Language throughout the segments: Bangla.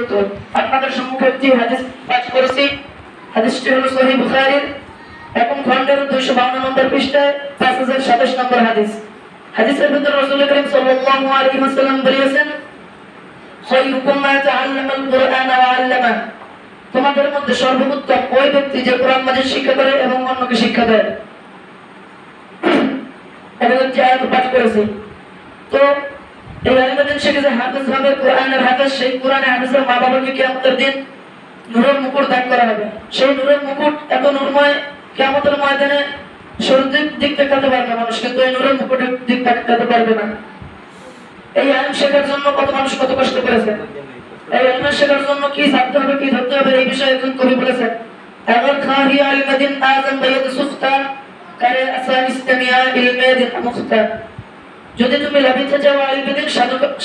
যুক্ত। আপনাদের সম্মুখে একটি হাদিস পাঠ করেছি। হাদিসটি হলো সহিহ বুখারীর প্রথম খণ্ডের 252 নম্বর পৃষ্ঠায় 5027 নম্বর হাদিস। হাদিসের ভিতরে রাসূল করিম সাল্লাল্লাহু আলাইহি ওয়াসাল্লাম বলেছেন, খায়রুকুম মান তাআল্লামাল কুরআন ওয়া 'আল্লামা। তোমাদের মধ্যে সর্বোত্তম ওই ব্যক্তি যে কোরআন মাজিদ শিক্ষা করে এবং অন্যকে শিক্ষা দেয়। এবং যে আয়াত পাঠ করেছি, তো এই আলিমদের শিখে যে হাফেজ হবে কোরআনের হাফেজ, সেই কোরআনের হাফেজের মা বাবাকে কিয়ামতের দিন নূরের মুকুট দান করা হবে। সেই নূরের মুকুট এত নূরময়, কিয়ামতের ময়দানে শরীরের দিক দেখাতে পারবে মানুষ, কিন্তু এই নূরের মুকুটের দিক দেখাতে পারবে না। এই আইন শেখার জন্য কত মানুষ কত কষ্ট করেছে। এই আইন শেখার জন্য কি জানতে হবে, কি ধরতে হবে, এই বিষয়ে একজন কবি বলেছেন, আগার খাহি আলিমাদিন আযম বাইদ সুফতা করে আসান ইসলামিয়া ইলমেদিন মুখতা। যদি তুমি লাভিতে যাও আলিমদিন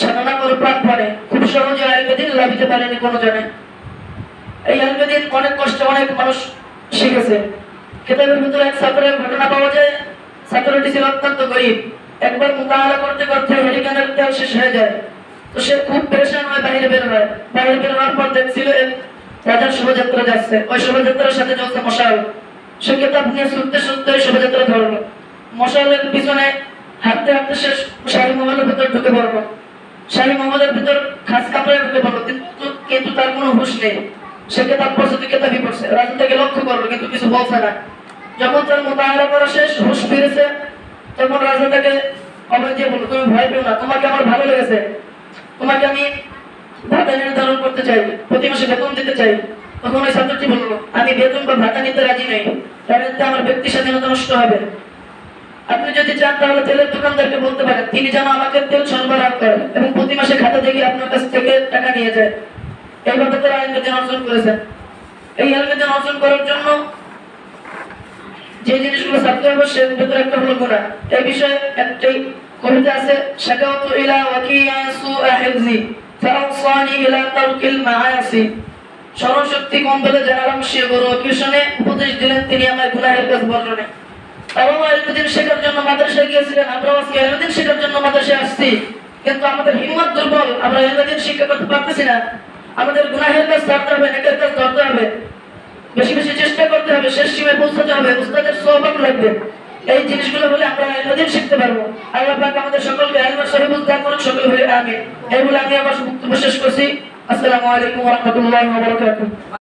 সাধনা করো প্রাণপণে, খুব সহজে আলিমদিন লাভিতে পারেনি কোনো জনে। এই আলিমদিন অনেক কষ্ট অনেক মানুষ শিখেছে। কিতাবের ভিতরে এক ছাত্রের ঘটনা পাওয়া যায়। ছাত্রটি ছিল অত্যন্ত গরিব। একবার মুতাআলা করতে করতে হেলিকানের তেল শেষ হয়ে যায়। তো সে খুব পেরেশান হয়ে বাইরে বের হয়। বাইরে বের হওয়ার পর দেখছিল রাজার শোভাযাত্রা যাচ্ছে। ওই শোভাযাত্রার সাথে চলছে মশাল। সে কিতাব নিয়ে ছুটতে ছুটতে শোভাযাত্রা ধরলো। মশালের পিছনে হাঁটতে হাঁটতে সে শাহী মহলের ভিতর ঢুকে পড়লো। শাহী মহলের ভিতর খাস কাপড়ে ঢুকে পড়লো, কিন্তু তার কোনো হুঁশ নেই। সে কিতাব পড়ছে, কিতাবই পড়ছে। রাজা তাকে লক্ষ্য করলো, কিন্তু কিছু বলছে না। যখন তার মুতাআলা করা শেষ, হুঁশ ফিরেছে, তখন রাজা তাকে অভয় দিয়ে বলল, তুমি ভয় পেও না, তোমাকে আমার ভালো লেগেছে। তোমাকে আমি ভাতা নির্ধারণ করতে চাই, প্রতি মাসে বেতন দিতে চাই। তখন ওই ছাত্রটি বলল, আমি বেতন বা ভাতা নিতে রাজি নই, কারণ এতে আমার ব্যক্তি স্বাধীনতা নষ্ট হবে। আপনি যদি চান তাহলে তেলের দোকানদারকে বলতে পারেন তিনি যেন আমাকে তেল সরবরাহ করেন এবং প্রতি মাসে খাতা থেকে আপনার কাছ থেকে টাকা নিয়ে যায়। এইভাবে তারা আইন অর্জন করেছেন। এই আইন অর্জন করার জন্য যে জিনিসগুলো ছাড়তে হবে সে ভিতরে একটা হলো গুনাহ। এই বিষয়ে একটি কবিতা আছে, শাকাওতু ইলা ওয়াকিয়া সুআ হিফজি ফাওসানি ইলা তারকিল মাআসি। স্মরণশক্তি কম বলে জানালাম সে বড় কিশনে, উপদেশ দিলেন তিনি আমার গুনাহের কাজ বর্জনে। তারাও আলিমদিন শেখার জন্য মাদ্রাসায় গিয়েছিলেন, আমরাও আজকে আলিমদিন শেখার জন্য মাদ্রাসায় আসছি, কিন্তু আমাদের হিম্মত দুর্বল, আমরা আলিমদিন শিক্ষা করতে পারতেছি না। আমাদের গুনাহের কাজ ছাড়তে হবে, নেকের কাজ ধরতে হবে, বেশি বেশি চেষ্টা করতে হবে, শেষ সীমায় পৌঁছাতে হবে, উস্তাদের সওয়াব লাগবে। এই জিনিসগুলো হলে আমরা আলিমদিন শিখতে পারবো। আল্লাহ পাক আমাদের সকলকে ইলম সহিহ দান করুন, সকলে বলে আমিন। এই বলে আমি আমার বক্তব্য শেষ করছি। আসসালামু আলাইকুম ওয়া রাহমাতুল্লাহি ওয়া বারাকাতুহু।